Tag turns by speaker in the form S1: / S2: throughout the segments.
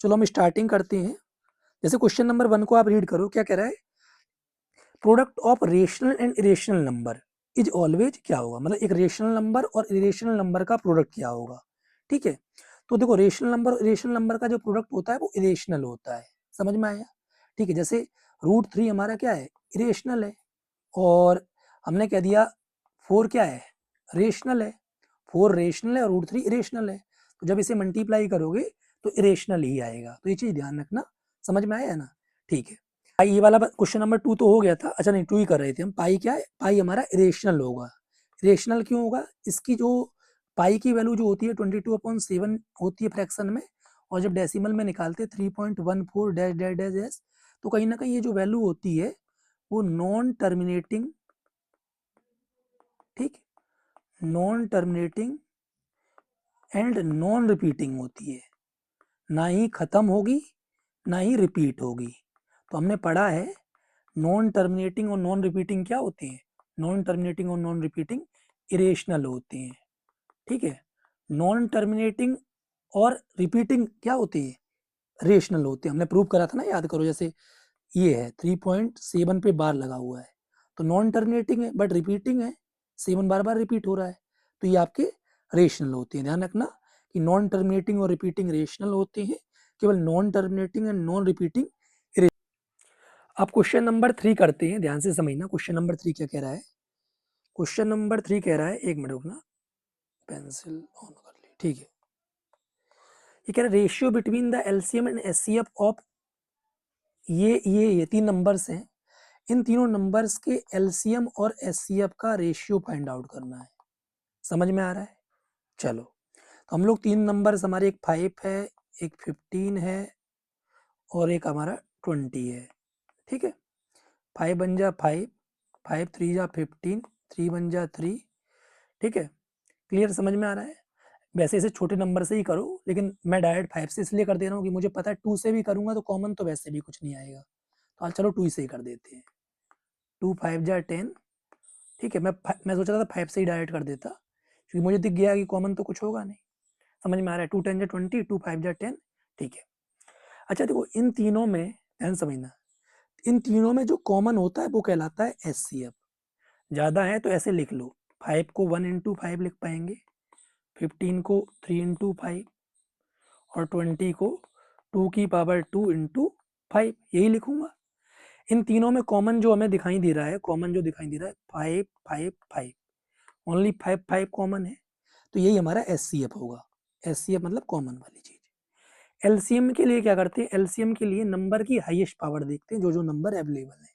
S1: चलो हम स्टार्टिंग करते हैं। जैसे क्वेश्चन नंबर 1 को आप रीड करो, क्या कह रहा है, product of rational and irrational number is always क्या होगा, मतलब एक रेशनल नंबर और इरेशनल नंबर का प्रोडक्ट क्या होगा। ठीक है, तो देखो रेशनल नंबर और इरेशनल नंबर का जो प्रोडक्ट होता है वो इरेशनल होता है, समझ में आया। ठीक है, जैसे √3 हमारा क्या है, इरेशनल है, और हमने कह दिया 4 क्या है, रेशनल है। 4 रेशनल है और √3 इरेशनल है, तो जब इसे मल्टीप्लाई करोगे तो इरेशनल ही आएगा, तो ये चीज ध्यान रखना, समझ में आया है ना। ठीक है, पाई ये वाला क्वेश्चन नंबर 2 तो हो गया था। अच्छा नहीं, 2 ही कर रहे थे हम। पाई क्या है, पाई हमारा इरेशनल होगा। इरेशनल क्यों होगा, इसकी जो पाई की वैल्यू जो होती है 22/7 होती है फ्रैक्शन में, और जब डेसिमल में निकालते 3.14 डैश डैश डैश डैश, तो कहीं ना कहीं ये जो वैल्यू होती है वो नॉन टर्मिनेटिंग, ठीक, non terminating and non repeating होती है, ना ही खत्म होगी ना ही रिपीट होगी। तो हमने पढ़ा है नॉन टर्मिनेटिंग और नॉन रिपीटिंग क्या होती है, नॉन टर्मिनेटिंग और नॉन रिपीटिंग इरेशनल होती हैं। ठीक है, नॉन टर्मिनेटिंग और रिपीटिंग क्या होती है, रेशनल होती है। हमने प्रूव करा था ना, याद करो, जैसे ये है 3.7 पे बार लगा हुआ है, तो नॉन टर्मिनेटिंग है बट रिपीटिंग है, 7 बार बार रिपीट हो रहा है, तो ये आपके रेशनल होते हैं। ध्यान रखना कि नॉन टर्मिनेटिंग और रिपीटिंग रेशनल होते हैं, केवल non terminating and non repeating. अब क्वेश्चन नंबर 3 करते हैं, ध्यान से समझना क्वेश्चन नंबर 3 क्या कह रहा है। क्वेश्चन नंबर 3 कह रहा है, एक मिनट रुकना, पेंसिल ऑन कर ली। ठीक है, ये कह रहा है ratio between the LCM and HCF of ये 3 नंबर्स हैं, इन तीनों नंबर्स के एलसीएम और एचसीएफ का रेशियो फाइंड आउट करना है। समझ में आ रहा है। चलो, तो हम लोग 3 नंबर्स हमारे, एक 5 है, एक 15 है, और एक हमारा 20 है। ठीक है, 5 बन जा 5, 5 3 जा 15, 3 बन जा 3। ठीक है, क्लियर, समझ में आ रहा है। वैसे इसे छोटे नंबर से ही करो, लेकिन मैं डायरेक्ट 5 से इसलिए कर दे रहा हूँ कि मुझे पता है 2 से भी करूंगा तो कॉमन तो वैसे भी कुछ नहीं आएगा, तो चलो 2 से ही कर देते हैं। 2 5 जा 10। ठीक है, मैं सोच रहा था 5 से ही डायरेक्ट कर देता, क्योंकि मुझे दिख गया कि कॉमन तो कुछ होगा नहीं। समझ में आ रहा है, 2 10 जा 20, 2 5 जा 10। ठीक है, अच्छा देखो, इन तीनों में ध्यान समझना, इन तीनों में जो कॉमन होता है वो कहलाता है एचसीएफ। ज़्यादा है तो ऐसे लिख लो, 5 को 1 इंटू 5 लिख पाएंगे, 15 को 3 इंटू 5, और 20 को 2 की पावर 2 इंटू 5, यही लिखूंगा। इन तीनों में कॉमन जो हमें दिखाई दे रहा है, कॉमन जो दिखाई दे रहा है 5 5 5, ओनली 5 5 कॉमन है, तो यही हमारा एचसीएफ होगा। एचसीएफ मतलब कॉमन वाली चीज। एलसीएम के लिए क्या करते हैं, एलसीएम के लिए नंबर की हाईएस्ट पावर देखते हैं, जो जो नंबर अवेलेबल है।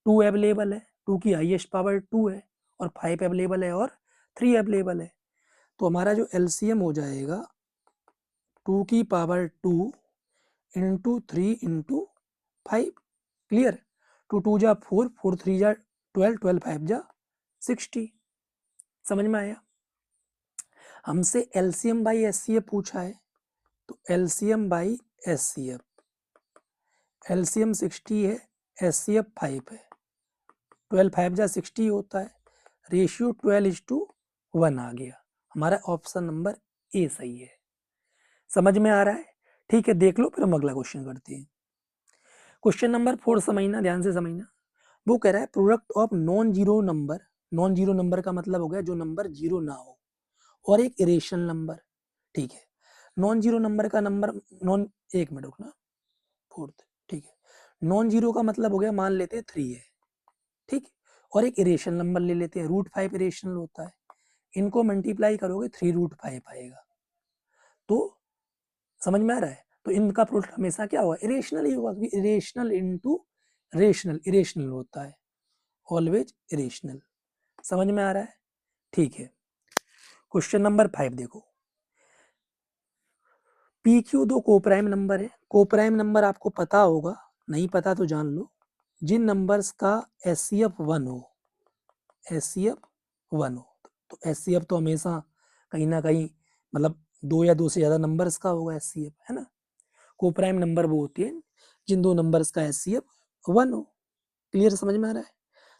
S1: 2 अवेलेबल है, 2 की हाईएस्ट पावर 2 है, और 5 अवेलेबल है, और 3 अवेलेबल है, तो हमारा जो एलसीएम हो जाएगा 2 की पावर 2 इंटू 3 इंटू 5। क्लियर, 2 2 जा 4, 4 3 जा 12, 12 5 जा 60। समझ में आया। हमसे एलसीएम बाई एचसीएफ पूछा है, तो एलसीएम बाई एचसीएफ, एलसीएम 60 है, एचसीएफ 5 है, 12 5 जा 60 होता है, रेशियो 12:1 आ गया। हमारा ऑप्शन नंबर ए सही है। समझ में आ रहा है। ठीक है, देख लो, फिर हम अगला क्वेश्चन करते हैं। क्वेश्चन नंबर 4 समझना, ध्यान से समझना। वो कह रहा है product of non zero number, non zero number का मतलब हो गया जो नंबर जीरो ना हो, और एक इरेशनल नंबर। ठीक है, नॉन जीरो नंबर का नंबर, नॉन, एक मिनट रुकना, फोर्थ। ठीक है, नॉन जीरो का मतलब हो गया, मान लेते हैं 3 है। ठीक, और एक इरेशनल नंबर ले लेते हैं, √5 इरेशनल होता है, इनको मल्टीप्लाई करोगे 3√5 आएगा। तो समझ में आ रहा है, तो इनका प्रोडक्ट हमेशा क्या होगा, इरेशनल ही होगा, क्योंकि इरेशनल इंटू रेशनल, इरेशनल होता है, ऑलवेज इरेशनल। समझ में आ रहा है। ठीक है, क्वेश्चन नंबर 5 देखो, पी क्यू दो कोप्राइम नंबर है। कोप्राइम नंबर आपको पता होगा, नहीं पता तो जान लो, जिन नंबर्स का एचसीएफ 1 हो, एचसीएफ 1 हो, तो एचसीएफ तो हमेशा कहीं ना कहीं मतलब 2 या 2 से ज़्यादा नंबर्स का होगा एचसीएफ, है ना। कोप्राइम नंबर वो होती है जिन दो नंबर्स का एचसीएफ 1 हो। क्लियर, समझ में आ रहा है।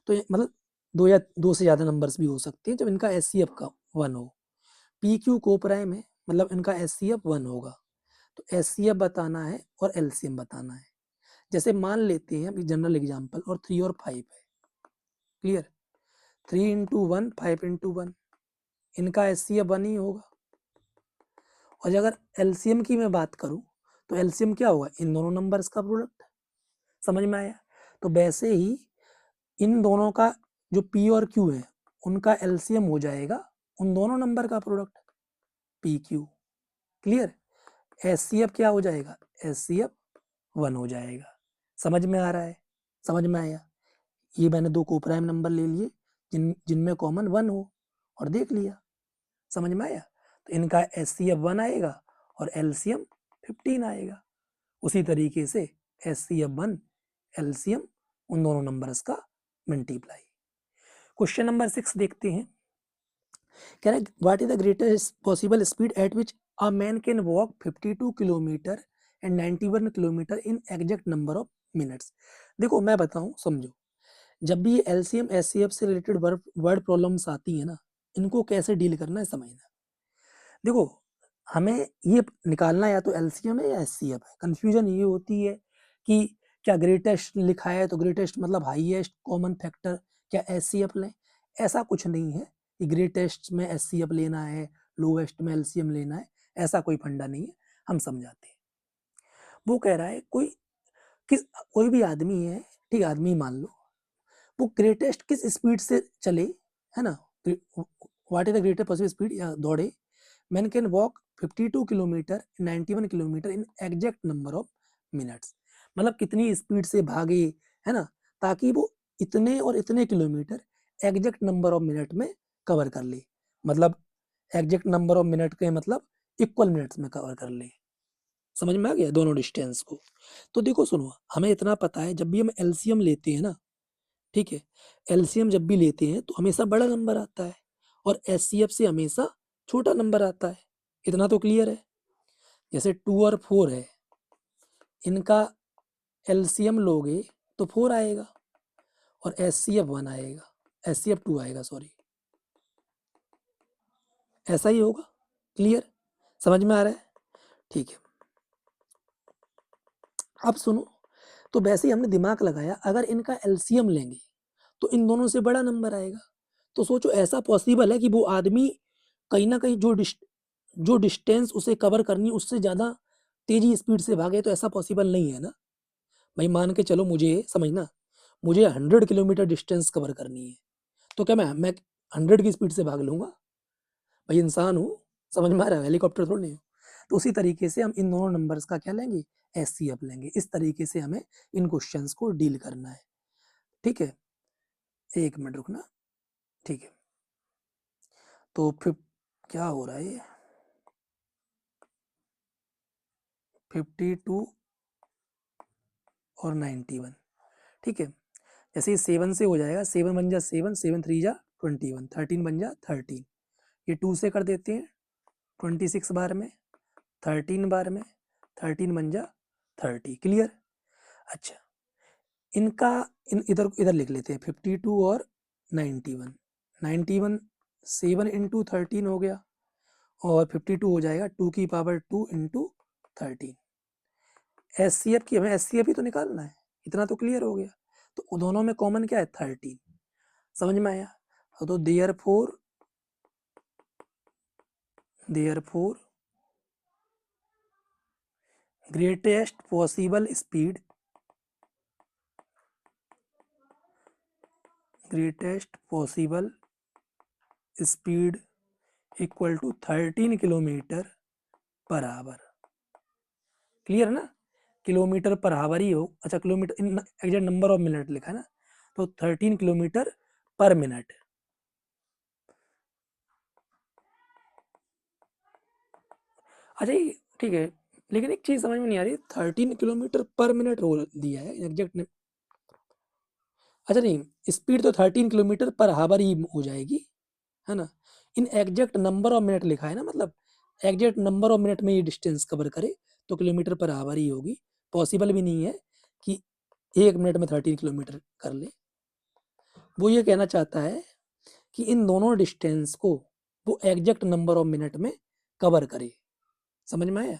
S1: तो मतलब 2 या 2 से ज़्यादा नंबर्स भी हो सकते हैं जब इनका एचसीएफ का 1 हो। पी क्यू कोप्राइम है, मतलब इनका एचसीएफ 1 होगा, तो एचसीएफ बताना है और एलसीएम बताना है। जैसे मान लेते हैं अभी जनरल एग्जांपल, और 3 और 5 है, क्लियर, 3 इंटू 1 5 इंटू 1, इनका एचसीएफ 1 ही होगा। और अगर एलसीएम की मैं बात करूं तो एलसीएम क्या होगा, इन दोनों नंबर्स का प्रोडक्ट। समझ में आया? तो वैसे ही इन दोनों का जो पी और क्यू है उनका एलसीएम हो जाएगा उन दोनों नंबर का product, P Q. Clear? HCF क्या हो जाएगा, एचसीएफ 1 हो जाएगा। समझ में आ रहा है? समझ में आया? ये मैंने दो कोप्राइम नंबर ले लिए जिनमें कॉमन 1 हो और देख लिया। समझ में आया? तो इनका एचसीएफ 1 आएगा और एलसीएम 15 आएगा। उसी तरीके से एचसीएफ 1 एलसीएम उन दोनों नंबर्स का मल्टीप्लाई। क्वेश्चन नंबर 6 देखते हैं। कह रहा है what is the greatest possible speed at which a man can walk 52 kilometre and 91 kilometre in exact number of minutes. देखो मैं बताऊं, समझो, जब भी एलसीएम एचसीएफ से रिलेटेड वर्ड प्रॉब्लम्स आती है ना, इनको कैसे डील करना है समझना। देखो हमें ये निकालना या तो एलसीएम है या एचसीएफ है। कंफ्यूजन ये होती है कि क्या ग्रेटेस्ट लिखा है तो ग्रेटेस्ट मतलब हाईएस्ट कॉमन फैक्टर, क्या एचसीएफ लें? ऐसा कुछ नहीं है कि ग्रेटेस्ट में एचसीएफ लेना है, लोएस्ट में एलसीएम लेना है, ऐसा कोई फंडा नहीं है। हम समझाते हैं। वो कह रहा है कोई भी आदमी है, ठीक आदमी मान लो, वो ग्रेटेस्ट किस स्पीड से चले, है ना, what is the greatest possible speed या दौड़े, man can walk 52 kilometre 91 kilometre in exact number of minutes, मतलब कितनी स्पीड से भागे, है ना, ताकि वो इतने और इतने kilometre exact number of minute में कवर कर ले। मतलब एग्जैक्ट नंबर ऑफ मिनट के मतलब इक्वल मिनट्स में कवर कर ले। समझ में आ गया दोनों डिस्टेंस को? तो देखो सुनो, हमें इतना पता है जब भी हम एलसीएम लेते हैं ना, ठीक है, एलसीएम जब भी लेते हैं तो हमेशा बड़ा नंबर आता है और एचसीएफ से हमेशा छोटा नंबर आता है। इतना तो क्लियर है। जैसे 2 और 4 है, इनका एलसीएम लोगे तो 4 आएगा और एचसीएफ 1 आएगा, एचसीएफ 2 आएगा, सॉरी, ऐसा ही होगा। क्लियर? समझ में आ रहा है? ठीक है। अब सुनो, तो वैसे ही हमने दिमाग लगाया, अगर इनका एलसीएम लेंगे तो इन दोनों से बड़ा नंबर आएगा। तो सोचो ऐसा पॉसिबल है कि वो आदमी कहीं ना कहीं जो डिस्टेंस उसे कवर करनी उससे ज़्यादा तेजी स्पीड से भागे, तो ऐसा पॉसिबल नहीं है ना भाई। मान के चलो, मुझे समझना, मुझे 100 किलोमीटर डिस्टेंस कवर करनी है, तो क्या मैं 100 की स्पीड से भाग लूंगा? भाई इंसान हूँ, समझ में आ रहा है, हेलीकॉप्टर थोड़ी नहीं हूँ। तो उसी तरीके से हम इन दोनों नंबर्स का क्या लेंगे, एचसीएफ लेंगे। इस तरीके से हमें इन क्वेश्चंस को डील करना है। ठीक है, एक मिनट रुकना। ठीक है, तो फिर क्या हो रहा है, 52 और 91, ठीक है। जैसे ये 7 से हो जाएगा, 7 बन जा 7, 7 3 जा 21, 13 बन जा 13, ये 2 से कर देते हैं 26 बार में, 13 बार में, 13 बन जा 30। क्लियर? अच्छा, इनका इधर इधर लिख लेते हैं, 52 और 91, 91 7 इंटू 13 हो गया और 52 हो जाएगा 2 की पावर 2 इंटू 13। एचसीएफ की हमें एचसीएफ ही तो निकालना है, इतना तो क्लियर हो गया। तो दोनों में कॉमन क्या है, 13। समझ में आया? तो therefore greatest possible speed equal to 13 kilometre per hour. Clear ना? किलोमीटर पर आवर ही हो, अच्छा kilometre in exact number of minute लिखा है ना, तो 13 किलोमीटर पर मिनट। अच्छा ठीक है, लेकिन एक चीज समझ में नहीं आ रही, 13 किलोमीटर पर मिनट रोल दिया है एग्जैक्ट। अच्छा नहीं, स्पीड तो 13 किलोमीटर पर आवर ही हो जाएगी, है ना। इन एग्जैक्ट नंबर ऑफ मिनट लिखा है ना, मतलब एग्जैक्ट नंबर ऑफ मिनट में ये डिस्टेंस कवर करे तो किलोमीटर पर आवर ही होगी। पॉसिबल भी नहीं है कि 1 मिनट में 13 किलोमीटर कर ले। वो ये कहना चाहता है कि इन दोनों डिस्टेंस को वो एग्जैक्ट नंबर ऑफ मिनट में कवर करे। समझ में आया?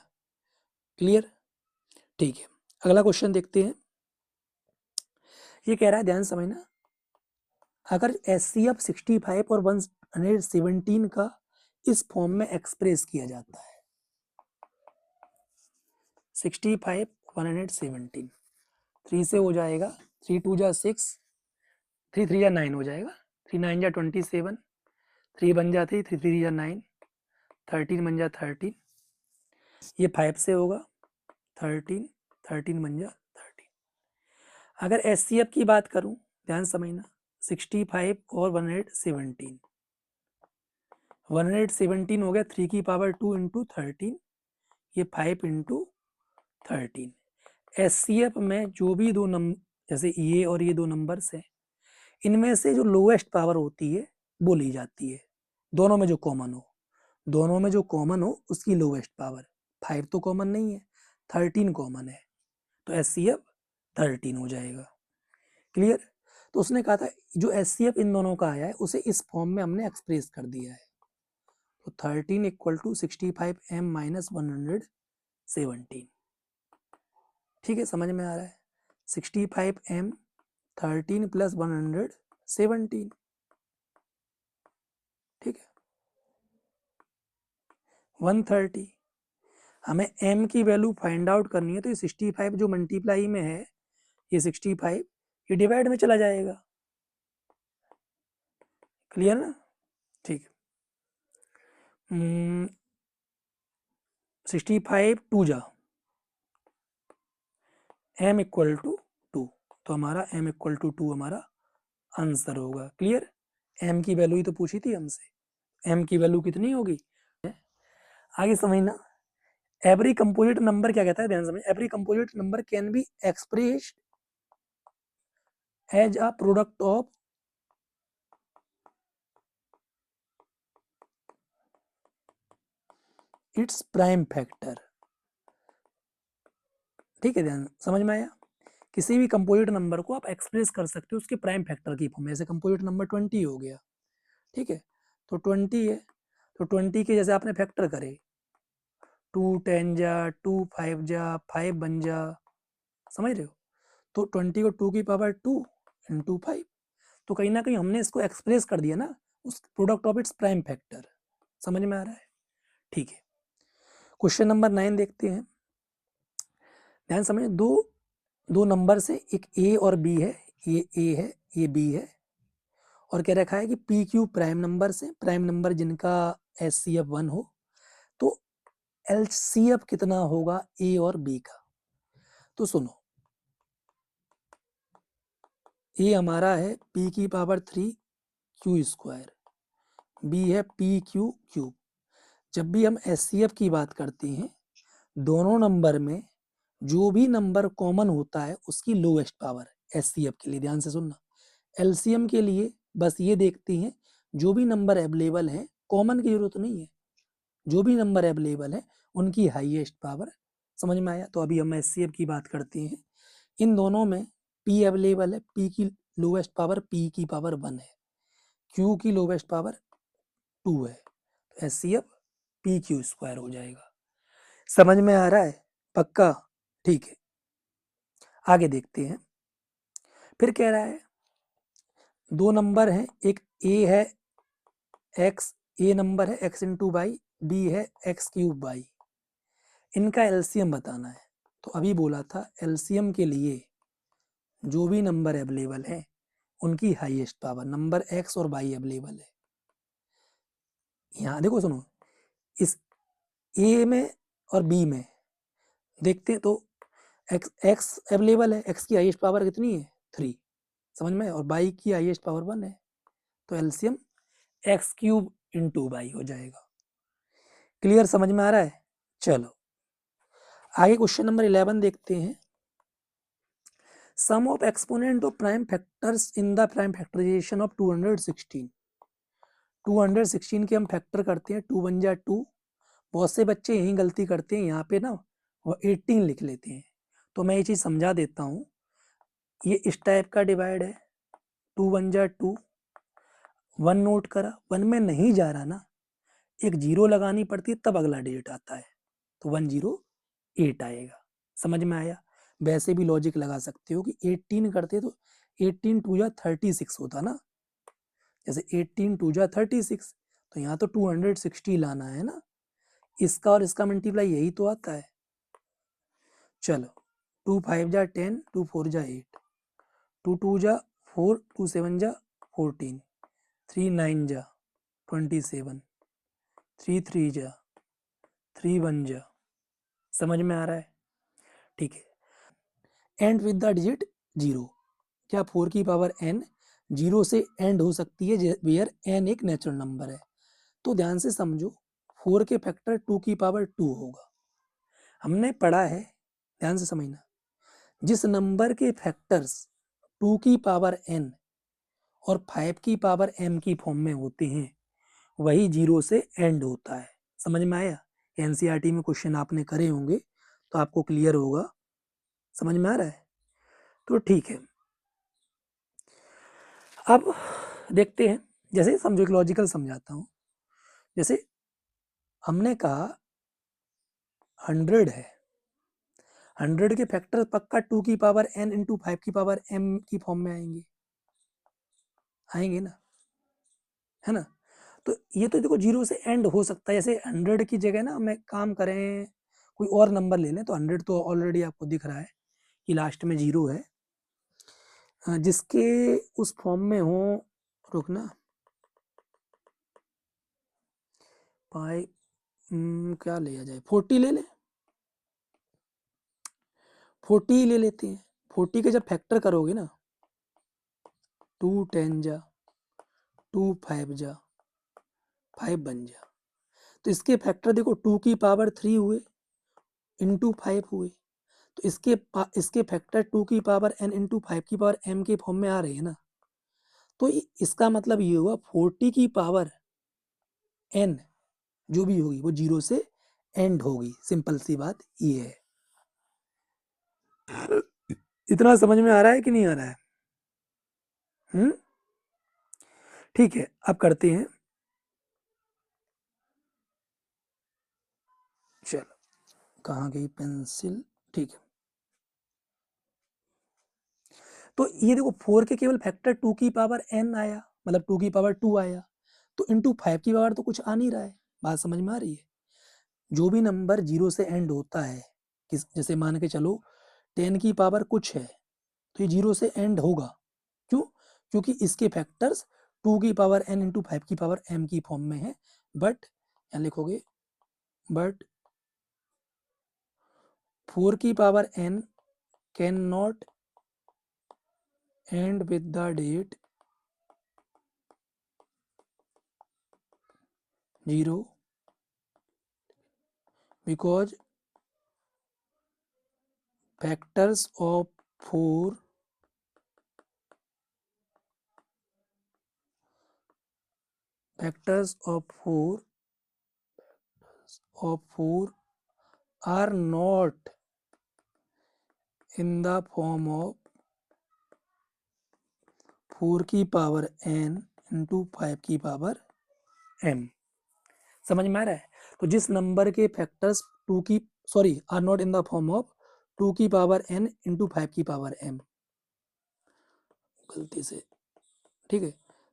S1: क्लियर? ठीक है, अगला क्वेश्चन देखते हैं। ये कह रहा है, ध्यान समझना, अगर HCF 65 और 117 का इस फॉर्म में एक्सप्रेस किया जाता है, 65 117, 3 से हो जाएगा, 3 2 जा 6, 3 3 जा 9 हो जाएगा, 3 9 जा 27, 3 बन जा 3, 3 3 जा 9, 13 बन जा 13, ये 5 से होगा, 13 13 बन जा 13। अगर HCF की बात करूं, ध्यान समझना, 65 और 117, 117 हो गया 3 की पावर 2 इंटू 13, ये 5 इंटू 13। HCF में जो भी दो नंबर, जैसे ये और ये दो नंबर्स हैं, इनमें से जो लोएस्ट पावर होती है वो ली जाती है, दोनों में जो कॉमन हो, दोनों में जो कॉमन हो उसकी लोएस्ट पावर। 5 तो कॉमन नहीं है, 13 कॉमन है, तो HCF 13 हो जाएगा। क्लियर? तो उसने कहा था जो HCF इन दोनों का आया है उसे इस फॉर्म में हमने एक्सप्रेस कर दिया है, तो 13 इक्वल टू 65m माइनस 117। ठीक है, समझ में आ रहा है? 65m 13 plus 117। ठीक है, 130। हमें m की वैल्यू फाइंड आउट करनी है, तो ये 65 जो मल्टीप्लाई में है, ये 65 ये डिवाइड में चला जाएगा। क्लियर ना? ठीक है, 65 2 जा m इक्वल टू 2, तो हमारा m इक्वल टू 2 हमारा आंसर होगा। क्लियर? m की वैल्यू ही तो पूछी थी हमसे, m की वैल्यू कितनी होगी? आगे समझना, एवरी कंपोजिट नंबर क्या कहता है, ध्यान समझ, every composite number can be expressed as a product of its prime factor. ठीक है, ध्यान समझ में आया? किसी भी कंपोजिट नंबर को आप एक्सप्रेस कर सकते हो उसके प्राइम फैक्टर की फॉर्म में। जैसे कंपोजिट नंबर 20 हो गया, ठीक है, तो 20 है, तो 20 के जैसे आपने फैक्टर करे, 2 10 जा, 2 5 जा, 5 बन जा, समझ रहे हो? तो 20 को 2 की पावर 2 इंटू 5, तो कहीं ना कहीं हमने इसको एक्सप्रेस कर दिया ना उस product of its prime factor. समझ में आ रहा है? ठीक है, क्वेश्चन नंबर 9 देखते हैं। ध्यान समझे, दो नंबर से, एक ए और बी है, ये ए है ये बी है, और कह रखा है कि पी क्यू प्राइम नंबर से, प्राइम नंबर जिनका HCF 1 हो, तो LCF कितना होगा ए और बी का? तो सुनो, ए हमारा है पी की पावर 3 क्यू स्क्वायर, बी है पी क्यू क्यूब। जब भी हम HCF की बात करते हैं, दोनों नंबर में जो भी नंबर कॉमन होता है उसकी लोएस्ट पावर, HCF के लिए ध्यान से सुनना। LCM के लिए बस ये देखते हैं जो भी नंबर अवेलेबल है, कॉमन की जरूरत नहीं है, जो भी नंबर अवेलेबल है उनकी हाईएस्ट पावर। समझ में आया? तो अभी हम HCF की बात करते हैं, इन दोनों में P अवेलेबल है, P की लोएस्ट पावर P की पावर 1 है, Q की लोएस्ट पावर 2 है, तो HCF पी क्यू स्क्वायर हो जाएगा। समझ में आ रहा है? पक्का? ठीक है, आगे देखते हैं। फिर कह रहा है दो नंबर हैं, एक ए है एक्स, ए नंबर है एक्स इंटू वाई, बी है एक्स क्यूब वाई, इनका एलसीएम बताना है। तो अभी बोला था एलसीएम के लिए जो भी नंबर अवेलेबल है उनकी हाईएस्ट पावर, नंबर एक्स और वाई अवेलेबल है। यहाँ देखो, सुनो, इस ए में और बी में देखते हैं, तो एक्स अवेलेबल है, एक्स की हाईएस्ट पावर कितनी है 3, समझ में, और वाई की हाईएस्ट पावर 1 है, तो LCM X cube into Y हो जाएगा। क्लियर? समझ में आ रहा है? चलो आगे क्वेश्चन नंबर 11 देखते हैं। Sum of exponent of prime factors in the prime factorization of 216। 216 के हम फैक्टर करते हैं, 2 1 जा 2। बहुत से बच्चे यही गलती करते हैं, यहाँ पे ना वो 18 लिख लेते हैं, तो मैं ये चीज़ समझा देता हूँ। ये इस टाइप का डिवाइड है, 2 1 जा 2, 1 नोट करा, 1 में नहीं जा रहा ना, एक जीरो लगानी पड़ती है तब अगला डिजिट आता है, तो 1 0 8 आएगा। समझ में आया? वैसे भी लॉजिक लगा सकते हो कि 18 करते तो 18 टू जा 36 होता ना, जैसे 18 टू जा 36, तो यहाँ तो 260 लाना है ना, इसका और इसका मल्टीप्लाई यही तो आता है। चलो 2 5 जा 10, 2 4 जा 8, 2 2 जा 4, 2 7 जा 14, 3 9 जा 27, 3 3 जा 3 1 जा। समझ में आ रहा है? ठीक है। एंड विद द डिजिट 0, क्या 4 की पावर n 0 से एंड हो सकती है वेयर n एक नेचुरल नंबर है? तो ध्यान से समझो, 4 के फैक्टर 2 की पावर 2 होगा। हमने पढ़ा है, ध्यान से समझना, जिस नंबर के फैक्टर्स 2 की पावर n और 5 की पावर m की फॉर्म में होते हैं वही 0 से एंड होता है। समझ में आया? एनसीईआरटी में क्वेश्चन आपने करे होंगे तो आपको क्लियर होगा। समझ में आ रहा है? तो ठीक है, अब देखते हैं, जैसे समझो एक लॉजिकल समझाता हूं। जैसे हमने कहा 100 है, 100 के फैक्टर पक्का 2 की पावर n इंटू 5 की पावर m की फॉर्म में आएंगे, आएंगे ना, है ना? तो ये तो देखो 0 से एंड हो सकता है, जैसे 100 की जगह ना मैं काम करें कोई और नंबर ले लें, तो 100 तो ऑलरेडी आपको दिख रहा है कि लास्ट में 0 है, जिसके उस फॉर्म में हो, रुकना, पाई क्या लिया जाए, 40 ले ले, 40 ले लेते हैं। 40 के जब फैक्टर करोगे ना, 2 10 जा, 2 5 जा, 5 बन जा, तो इसके फैक्टर देखो 2 की पावर 3 हुए इंटू 5 हुए, तो इसके फैक्टर 2 की पावर n इंटू 5 की पावर m के फॉर्म में आ रहे हैं ना, तो इसका मतलब ये हुआ 40 की पावर n जो भी होगी वो 0 से एंड होगी। सिंपल सी बात ये है। इतना समझ में आ रहा है कि नहीं आ रहा है? ठीक है, अब करते हैं, चलो कहाँ गई पेंसिल, ठीक है। तो ये देखो 4 के केवल फैक्टर 2 की पावर n आया, मतलब 2 की पावर 2 आया, तो इंटू 5 की पावर तो कुछ आ नहीं रहा है। बात समझ में आ रही है? जो भी नंबर 0 से एंड होता है, जैसे मान के चलो 10 की पावर कुछ है, तो ये 0 से एंड होगा। क्यों? क्योंकि इसके फैक्टर्स 2 की पावर n इंटू 5 की पावर m की फॉर्म में है। बट यहाँ लिखोगे, बट 4 की power n can not end with the date 0 because factors of 4 are not in the form of 4 की पावर n इंटू 5 की पावर m। समझ में आ रहा है? तो जिस नंबर के फैक्टर्स 2 की sorry are not in the form of 2 की पावर n इंटू 5 की पावर m, गलती से, ठीक है,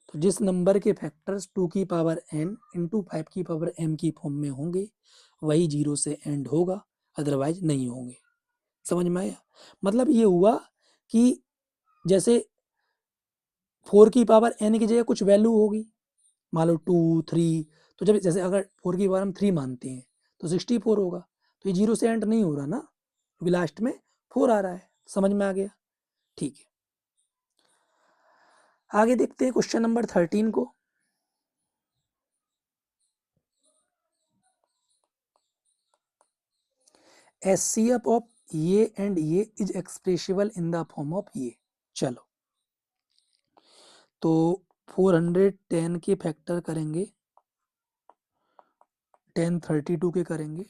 S1: तो जिस नंबर के फैक्टर्स 2 की पावर n इंटू 5 की पावर m की फॉर्म में होंगे वही 0 से एंड होगा, अदरवाइज नहीं होंगे। समझ में आया? मतलब ये हुआ कि जैसे 4 की पावर n की जगह कुछ वैल्यू होगी, मान लो 2 3, तो जब जैसे अगर 4 की पावर हम 3 मानते हैं तो 64 होगा, तो ये 0 से एंड नहीं हो रहा ना, क्योंकि लास्ट में 4 आ रहा है। समझ में आ गया? ठीक है, आगे देखते हैं क्वेश्चन नंबर 13 को। HCF ऑफ ये एंड ये is expressible in the form of ये। चलो, तो 410 के फैक्टर करेंगे, 1032 के करेंगे,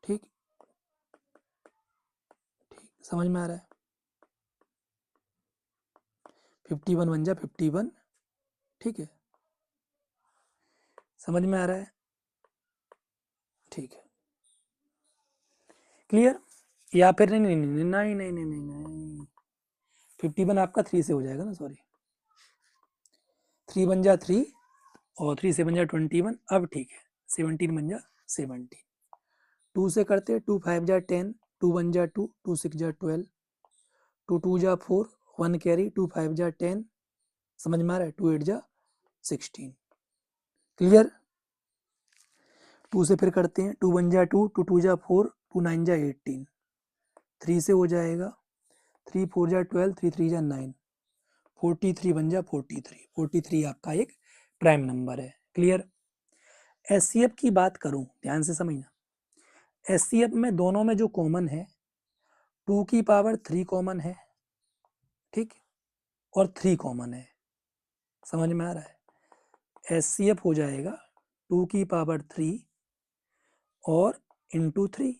S1: ठीक ठीक, समझ में आ रहा है? 51 बन जा 51, ठीक है, समझ में आ रहा है? ठीक है, क्लियर? या फिर नहीं नहीं नहीं नहीं नहीं नहीं नहीं नहीं 51 आपका 3 से हो जाएगा ना, सॉरी 3 बन जा 3 और 3 से बन जा 21, अब ठीक है 17 बन जा 17, 2 से करते 2 5 जा 10, 2 1 जा 2, 2 6 जा 12, 2 2 जा 4, 1 कैरी, 2 5 जा 10, समझ में आ रहा है, 2 8 जा 16, क्लियर? 2 से फिर करते हैं 2 1 जा 2, 2 2 जा 4, 2 9 जा 18, 3 से हो जाएगा 3 4 जा 12, 3 3 जा 9, 43 बन जा 43, 43 आपका एक प्राइम नंबर है, क्लियर? एचसीएफ की बात करूं, ध्यान से समझना, एचसीएफ में दोनों में जो कॉमन है 2 की पावर 3 कॉमन है, ठीक, और 3 कॉमन है, समझ में आ रहा है? एचसीएफ हो जाएगा 2 की पावर 3 और इंटू 3।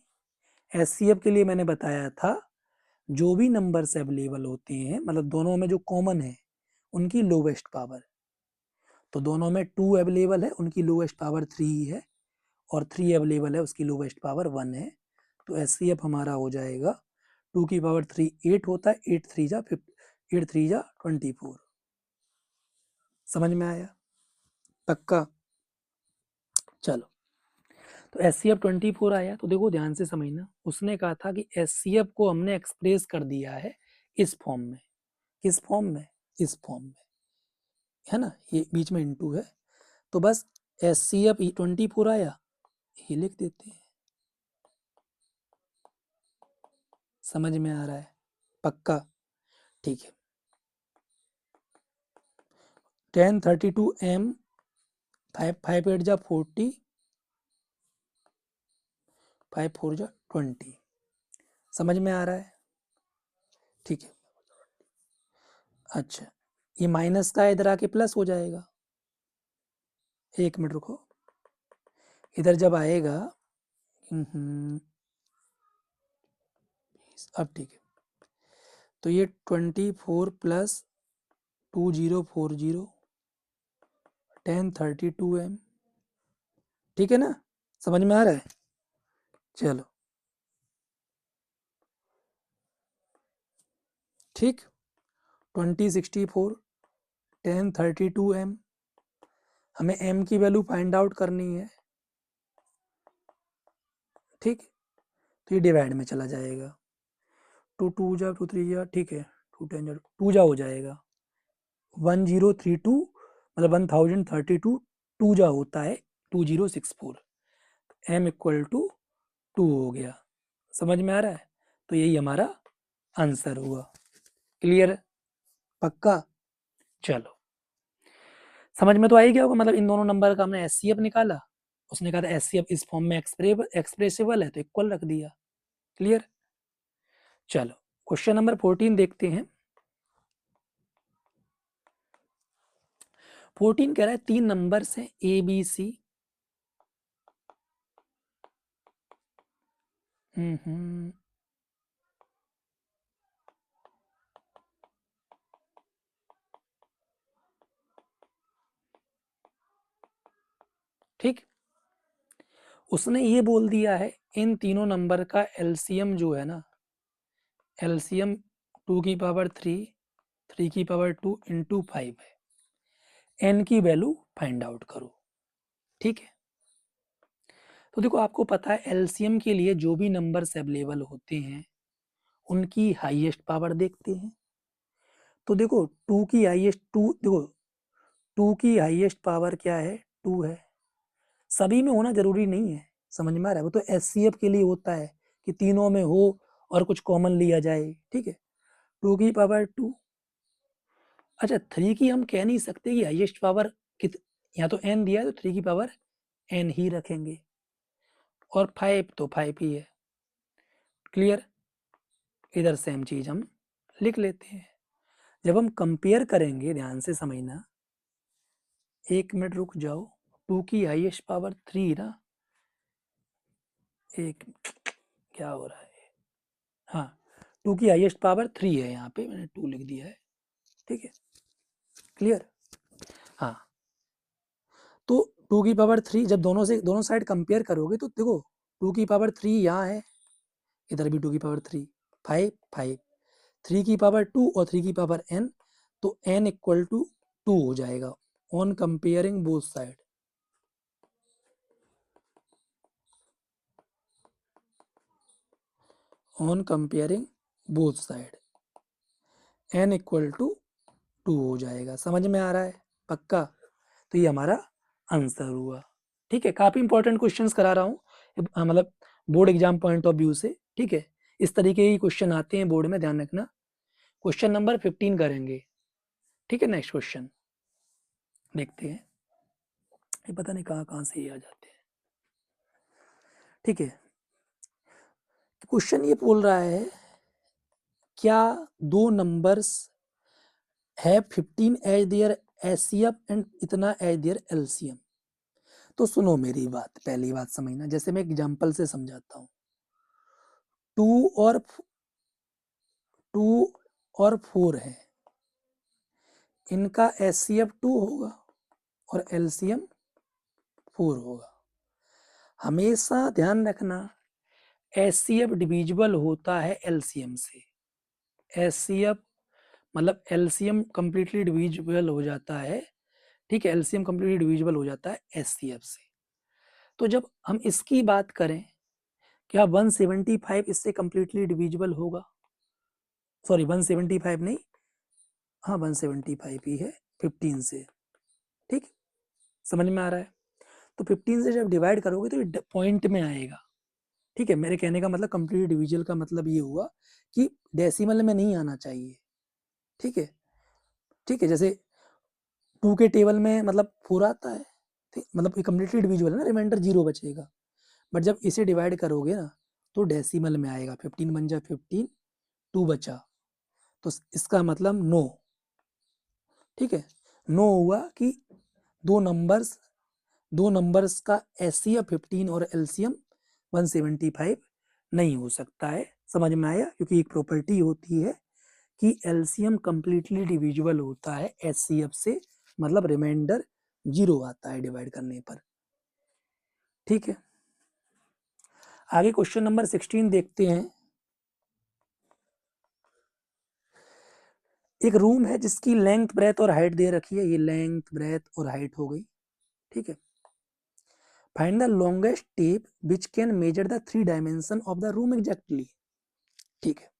S1: एचसीएफ के लिए मैंने बताया था जो भी नंबर्स अवेलेबल होते हैं, मतलब दोनों में जो कॉमन है उनकी लोवेस्ट पावर, तो दोनों में 2 अवेलेबल है, उनकी लोवेस्ट पावर 3 है, और 3 अवेलेबल है, उसकी लोवेस्ट पावर 1 है, तो एचसीएफ हमारा हो जाएगा 2 की पावर 3 8 होता है, 8 3 जा 24, समझ में आया? पक्का? चलो, तो एचसीएफ 24 आया, तो देखो ध्यान से समझना, उसने कहा था कि एचसीएफ को हमने एक्सप्रेस कर दिया है इस फॉर्म में, किस फॉर्म में? इस फॉर्म में, है ना, ये बीच में इनटू है, तो बस एचसीएफ 24 आया, ये लिख देते हैं, समझ में आ रहा है? पक्का? ठीक है, 10 32 m 5 5 8 जा 40, 5 4 जा 20, समझ में आ रहा है? ठीक है, अच्छा, ये माइनस का इधर आके प्लस हो जाएगा, एक मिनट रुको, इधर जब आएगा अब ठीक है, तो ये 24 प्लस 2040 10 32 m, ठीक है ना, समझ में आ रहा है? चलो, ठीक, 20 64 10 32 m, हमें m की वैल्यू फाइंड आउट करनी है, ठीक, तो ये डिवाइड में चला जाएगा, 2 2 जा 2 3 जा, ठीक है, 2 10 जा 2 जा हो जाएगा, 1032 मतलब 1032, 2 जा होता है 2064, m इक्वल टू 2 हो गया, समझ में आ रहा है? तो यही हमारा आंसर हुआ, क्लियर? पक्का? चलो, समझ में तो आ ही गया होगा, मतलब इन दोनों नंबर का हमने एचसीएफ निकाला, उसने कहा था एचसीएफ इस फॉर्म में एक्सप्रेसिबल है, तो इक्वल रख दिया, क्लियर? चलो, क्वेश्चन नंबर 14 देखते हैं। 14 कह रहा है 3 नंबर्स हैं ए बी सी, ठीक, उसने ये बोल दिया है इन तीनों नंबर का एलसीएम जो है ना, एलसीएम 2 की पावर 3 3 की पावर 2 इंटू 5 है, एन की वैल्यू फाइंड आउट करो, ठीक है? तो देखो, आपको पता है एलसीएम के लिए जो भी नंबर्स अवेलेबल होते हैं उनकी हाईएस्ट पावर देखते हैं, तो देखो 2 की हाईएस्ट 2, देखो 2 की हाईएस्ट पावर क्या है? 2 है, सभी में होना जरूरी नहीं है, समझ में आ रहा है? वो तो एचसीएफ के लिए होता है कि तीनों में हो और कुछ कॉमन लिया जाए, ठीक है, 2 की पावर 2, अच्छा 3 की हम कह नहीं सकते कि हाईएस्ट पावर कित, यहाँ तो n दिया है तो 3 की पावर n ही रखेंगे, और 5 तो 5 ही है, क्लियर? इधर सेम चीज हम लिख लेते हैं, जब हम कंपेयर करेंगे, ध्यान से समझना, एक मिनट रुक जाओ, 2 की हाईएस्ट पावर 3 ना, एक क्या हो रहा है, हाँ 2 की हाईएस्ट पावर 3 है, यहाँ पे मैंने 2 लिख दिया है, ठीक है, क्लियर? हाँ, तो 2 की पावर 3 जब दोनों साइड कंपेयर करोगे तो देखो 2 की पावर 3 यहाँ है, इधर भी 2 की पावर 3, 5 5, 3 की पावर 2 और 3 की पावर n, तो n इक्वल टू 2 हो जाएगा on comparing both side. On comparing both side n equal to 2 हो जाएगा। समझ में आ रहा है पक्का? तो ये हमारा आंसर हुआ। ठीक है, काफ़ी इंपॉर्टेंट क्वेश्चंस करा रहा हूँ, मतलब board exam point of view से। ठीक है, इस तरीके के क्वेश्चन आते हैं बोर्ड में, ध्यान रखना। क्वेश्चन नंबर 15 करेंगे। ठीक है, नेक्स्ट क्वेश्चन देखते हैं। ये पता नहीं कहाँ कहाँ से ये आ जाते हैं। ठीक है, क्वेश्चन ये बोल रहा है क्या दो नंबर्स है 15 एज देयर एचसीएफ एंड इतना एज देयर एलसीएम। तो सुनो मेरी बात, पहली बात समझना, जैसे मैं एग्जांपल से समझाता हूँ। 2 और 4 है, इनका एचसीएफ 2 होगा और एलसीएम 4 होगा। हमेशा ध्यान रखना एचसीएफ डिविजिबल होता है एलसीएम से। एचसीएफ मतलब एलसीएम कंप्लीटली डिविजिबल हो जाता है। ठीक है, एलसीएम कंप्लीटली डिविजिबल हो जाता है एचसीएफ से। तो जब हम इसकी बात करें, क्या 175 इससे कंप्लीटली डिविजिबल होगा? सॉरी 175 नहीं, हाँ 175 ही है 15 से। ठीक, समझ में आ रहा है? तो 15 से जब डिवाइड करोगे तो ये पॉइंट में आएगा। ठीक है, मेरे कहने का मतलब कंप्लीट डिविजल का मतलब ये हुआ कि डेसिमल में नहीं आना चाहिए। ठीक है, ठीक है, जैसे 2 के टेबल में मतलब 4 आता है, मतलब ये कंप्लीटली डिविजिबल है ना, रिमाइंडर 0 बचेगा। बट जब इसे डिवाइड करोगे ना तो डेसिमल में आएगा। 15 बन जा 15, 2 बचा, तो इसका मतलब 9। ठीक है, 9 हुआ कि दो नंबर्स का एचसीएफ 15 और एलसीएम 175 नहीं हो सकता है। समझ में आया? क्योंकि एक प्रॉपर्टी होती है कि एलसीएम कंप्लीटली डिविजिबल होता है एचसीएफ से, मतलब रिमाइंडर 0 आता है डिवाइड करने पर। ठीक है, आगे क्वेश्चन नंबर 16 देखते हैं। एक रूम है जिसकी लेंथ ब्रेथ और हाइट दे रखी है, ये लेंथ ब्रेथ और हाइट हो गई। ठीक है, find the longest tape which can measure the 3 dimension of the room exactly. ठीक है,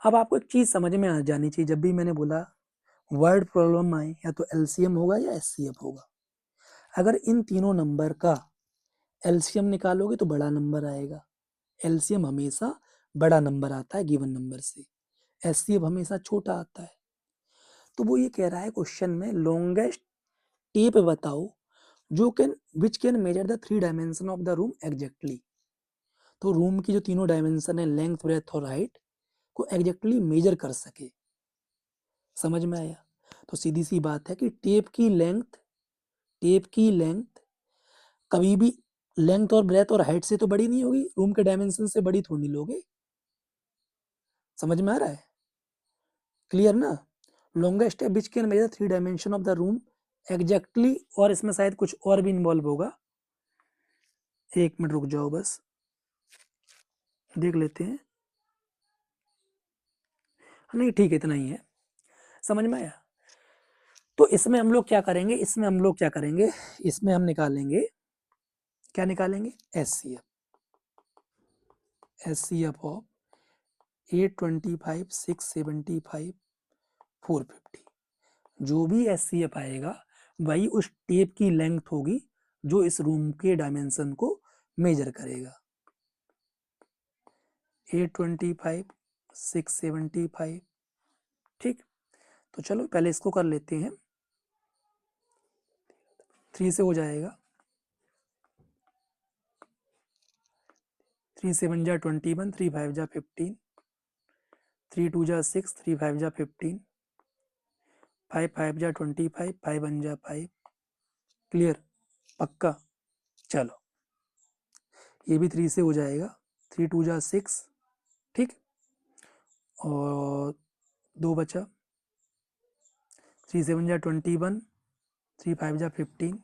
S1: अब आपको एक चीज समझ में आ जानी चाहिए, जब भी मैंने बोला वर्ड प्रॉब्लम आए, या तो एलसीएम होगा या एचसीएफ होगा। अगर इन तीनों नंबर का एलसीएम निकालोगे तो बड़ा नंबर आएगा। एलसीएम हमेशा बड़ा नंबर आता है गिवन नंबर से, एचसीएफ हमेशा छोटा आता है। तो वो ये कह रहा है क्वेश्चन में लॉन्गेस्ट टेप बताओ जो which can measure the 3 dimension of the room exactly. तो रूम की जो तीनों डायमेंशन है, लेंथ ब्रेथ और हाइट, को एग्जैक्टली मेजर कर सके। समझ में आया? तो सीधी सी बात है कि टेप की लेंथ कभी भी लेंथ और ब्रेथ और हाइट से तो बड़ी नहीं होगी, रूम के डायमेंशन से बड़ी थोड़ी लोगे। समझ में आ रहा है? क्लियर ना? लॉन्गेस्ट है which can measure 3 dimension of the room exactly, और इसमें शायद कुछ और भी इन्वॉल्व होगा। एक मिनट रुक जाओ, बस देख लेते हैं। नहीं ठीक है, इतना ही है। समझ में आया? तो इसमें हम लोग क्या करेंगे, इसमें हम निकालेंगे, क्या निकालेंगे? HCF of 825, 675, 450। जो भी एचसीएफ आएगा वही उस टेप की लेंथ होगी जो इस रूम के डायमेंशन को मेजर करेगा। 825, 675। ठीक, तो चलो पहले इसको कर लेते हैं। 3 से हो जाएगा, 3 7 जा 21, 3 5 जा 15, 3 2 जा 6, 3 5 जा 15, 5 5 जा 25, 5 1 जा 5। क्लियर? पक्का? चलो ये भी 3 से हो जाएगा, 3 2 जा 6। ठीक, और 2 बचा, 3 7 जा 21, 3 5 जा 15।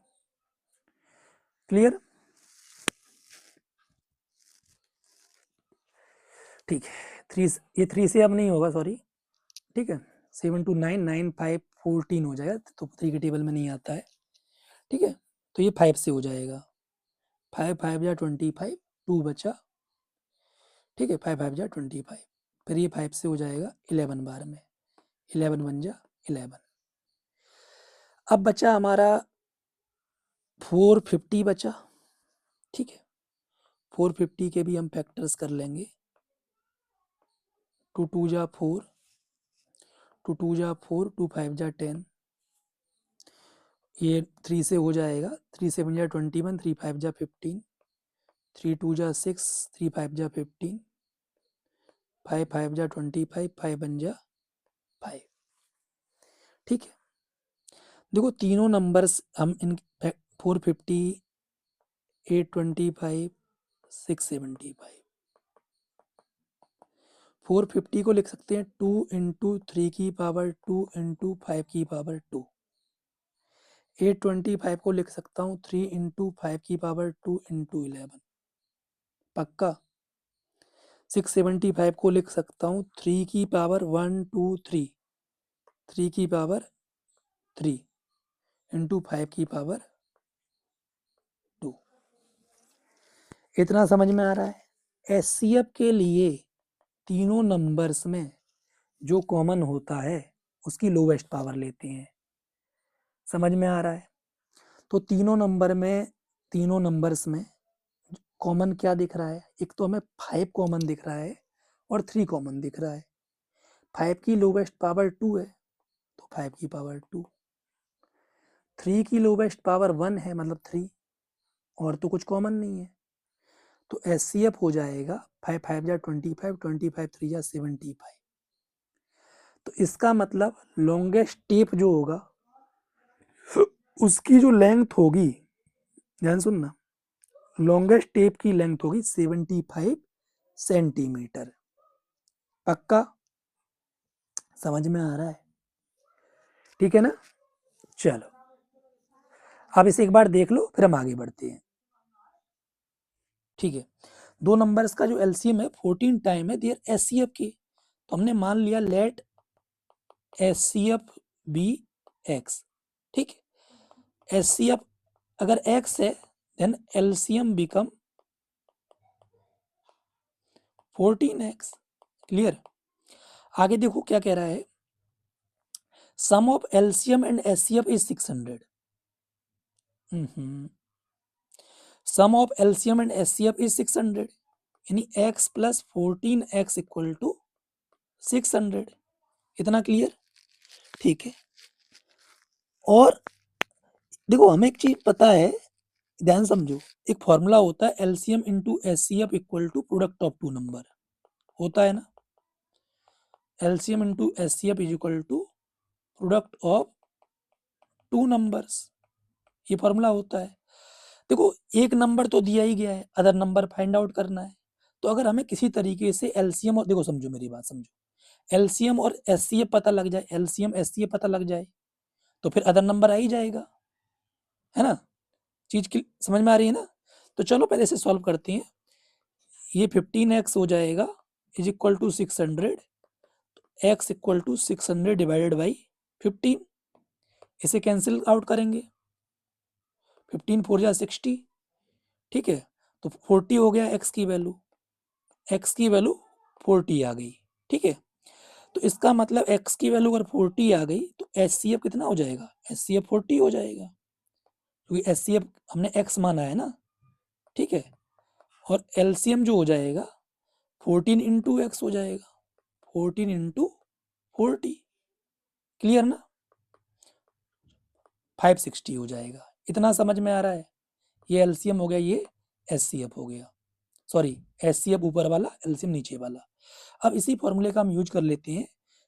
S1: क्लियर? ठीक है, 3 ये 3 से अब नहीं होगा, सॉरी, ठीक है, 7 2 9 9 5 14 हो जाएगा, तो 3 के टेबल में नहीं आता है, ठीक है। तो ये 5 से हो जाएगा, 5 5 या 25, 2 बचा, ठीक है, 5 5 या 25, फिर ये 5 से हो जाएगा 11 बार में, 11 बन जा 11। अब बचा हमारा 450 बचा, ठीक है, 450 के भी हम फैक्टर्स कर लेंगे, 2 2 जा 4, 2 2 जा 4, 2 5 जा 10, ये 3 से हो जाएगा, 3 7 जा 21, 3 5 जा 15, 3 2 जा 6, 3 5 जा 15, 5 5 जा 25, 5 बन जा 5, ठीक है। देखो तीनों नंबर्स हम इन 450, 825, 675, 450 को लिख सकते हैं 2 इंटू 3 की पावर 2 इंटू 5 की पावर 2, 825 को लिख सकता हूँ 3 इंटू 5 की पावर 2 इंटू 11, पक्का। 675 को लिख सकता हूँ 3 की पावर 1 2 3, 3 की पावर 3 इंटू 5 की पावर 2। इतना समझ में आ रहा है। एचसीएफ के लिए तीनों नंबर्स में जो कॉमन होता है उसकी लोवेस्ट पावर लेते हैं, समझ में आ रहा है। तो तीनों नंबर्स में कॉमन क्या दिख रहा है, एक तो हमें 5 कॉमन दिख रहा है और 3 कॉमन दिख रहा है। 5 की लोवेस्ट पावर 2 है तो 5 की पावर 2, 3 की लोवेस्ट पावर 1 है मतलब 3, और तो कुछ कॉमन नहीं है। तो एचसीएफ हो जाएगा 5 5 जा 25, 25 3 जा 75। तो इसका मतलब लॉन्गेस्ट टेप जो होगा उसकी जो लेंथ होगी, ध्यान सुनना, लॉन्गेस्ट टेप की लेंथ होगी 75 सेंटीमीटर, पक्का समझ में आ रहा है, ठीक है ना। चलो अब इसे एक बार देख लो फिर हम आगे बढ़ते हैं, ठीक है। दो नंबर्स का जो एलसीएम है 14 टाइम है देयर एचसीएफ की, तो हमने मान लिया लेट एचसीएफ बी एक्स, ठीक है। एचसीएफ अगर एक्स है then LCM become 14x, clear. आगे देखो क्या कह रहा है, sum of LCM and HCF is 600, sum of LCM and HCF is 600, यानी x plus 14x equal to 600, इतना क्लियर, ठीक है। और देखो हमें एक चीज पता है, ध्यान समझो, एक फॉर्मूला होता है LCM into HCF equal to product of two number, होता है ना, LCM into HCF is equal to product of two numbers, ये फॉर्मूला होता है। देखो एक नंबर तो दिया ही गया है, अदर नंबर फाइंड आउट करना है। तो अगर हमें किसी तरीके से एलसीएम और, देखो समझो मेरी बात समझो, एलसीएम और एचसीएफ पता लग जाए, एलसीएम एचसीएफ पता लग जाए तो फिर अदर नंबर आ ही जाएगा, है ना, चीज की समझ में आ रही है ना। तो चलो पहले से सॉल्व करते हैं। ये 15x हो जाएगा is equal to 600, x equal to 600 divided by 15, इसे कैंसिल आउट करेंगे, 15 4 जा 60, ठीक है। तो 40 हो गया x की वैल्यू, x की वैल्यू 40 आ गई, ठीक है। तो इसका मतलब x की वैल्यू अगर 40 आ गई तो एचसीएफ कितना हो जाएगा, एचसीएफ 40 हो जाएगा, क्योंकि एचसीएफ हमने x माना है ना, ठीक है। और एलसीएम जो हो जाएगा 14 इंटू एक्स हो जाएगा, 14 इंटू 40, क्लियर ना, 560 हो जाएगा, इतना समझ में आ रहा है। ये एलसीएम हो गया, ये एचसीएफ हो गया, सॉरी एचसीएफ ऊपर वाला, एलसीएम नीचे वाला। अब इसी फॉर्मूले का हम यूज कर लेते हैं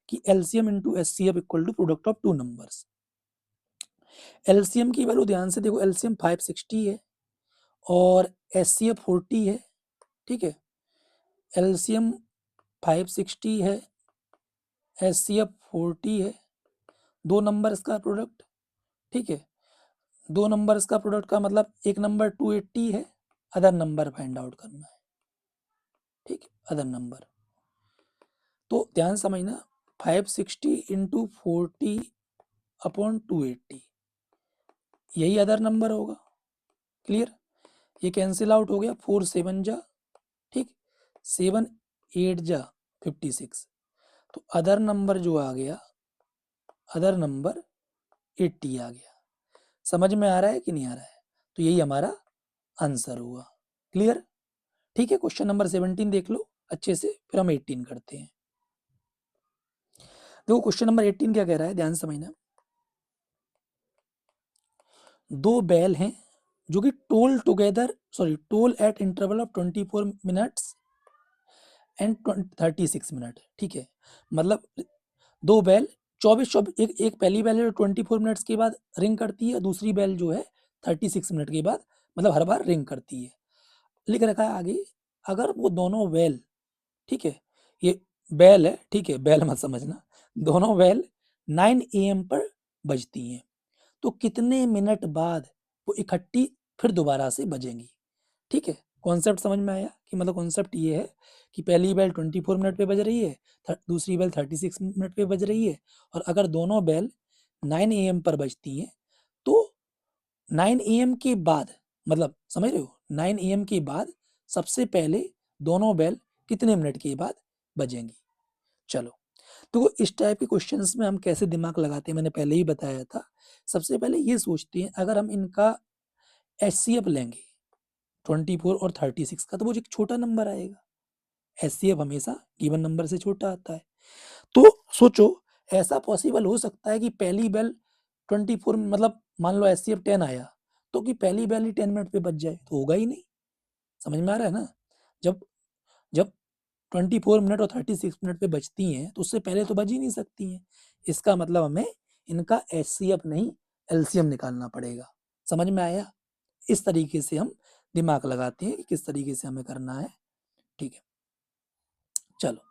S1: कि LCM into HCF equal to product of two numbers. LCM की वैल्यू ध्यान से देखो, एलसीएम 560 है और एचसीएफ 40 है, ठीक है। एलसीएम 560 है, एचसीएफ 40 है, दो नंबर्स का प्रोडक्ट, ठीक है। दो नंबर्स का प्रोडक्ट का मतलब एक नंबर 280 है, अदर नंबर फाइंड आउट करना है, ठीक है, अदर नंबर। तो ध्यान समझना, 560 इंटू 40/280 यही अदर नंबर होगा। क्लियर? ये कैंसिल आउट हो गया, 4 7 जा, ठीक, 7 8 जा 56, तो अदर नंबर जो आ गया, अदर नंबर 80 आ गया। समझ में आ रहा है कि नहीं आ रहा है? तो यही हमारा आंसर हुआ। क्लियर? ठीक है, क्वेश्चन नंबर 17 देख लो अच्छे से, फिर हम 18 करते हैं। देखो क्वेश्चन नंबर 18 क्या कह रहा है, ध्यान समझना। दो बैल हैं जो कि toll eight interval of 24 minutes and 36 minute, ठीक है। मतलब दो बैल 24 एक पहली बैल है 24 मिनट्स के बाद रिंग करती है, दूसरी बैल जो है 36 मिनट के बाद, मतलब हर बार रिंग करती है। लिख रखा है आगे, अगर वो दोनों बैल, ठीक है, ये बैल है, ठीक है, बैल मत समझना, दोनों बैल 9 AM पर बजती हैं, तो कितने मिनट बाद वो इकट्ठी फिर दोबारा से बजेंगी। ठीक है, कॉन्सेप्ट समझ में आया? कि मतलब कॉन्सेप्ट ये है कि पहली बैल 24 मिनट पे बज रही है, दूसरी बैल 36 मिनट पे बज रही है, और अगर दोनों बैल 9 AM पर बजती हैं, तो 9 AM के बाद, मतलब समझ रहे हो, 9 AM के बाद सबसे पहले दोनों बैल कितने मिनट के बाद बजेंगी। चलो, तो इस टाइप के क्वेश्चंस में हम कैसे दिमाग लगाते हैं, मैंने पहले ही बताया था। सबसे पहले ये सोचते हैं, अगर हम इनका HCF लेंगे 24 और 36 का, तो वो एक छोटा नंबर आएगा। HCF हमेशा गिवन नंबर से छोटा आता है। तो सोचो, ऐसा पॉसिबल हो सकता है कि पहली बेल 24, मतलब मान लो HCF 10 आया, तो कि पहली बेल ही 10 मिनट पे बज जाए, तो होगा ही नहीं। समझ में आ रहा है ना? जब जब 24 मिनट और 36 मिनट पे बजती हैं, तो उससे पहले तो बज ही नहीं सकती हैं। इसका मतलब हमें इनका HCF नहीं LCM निकालना पड़ेगा। समझ में आया? इस तरीके से हम दिमाग लगाते हैं कि किस तरीके से हमें करना है। ठीक है, चलो,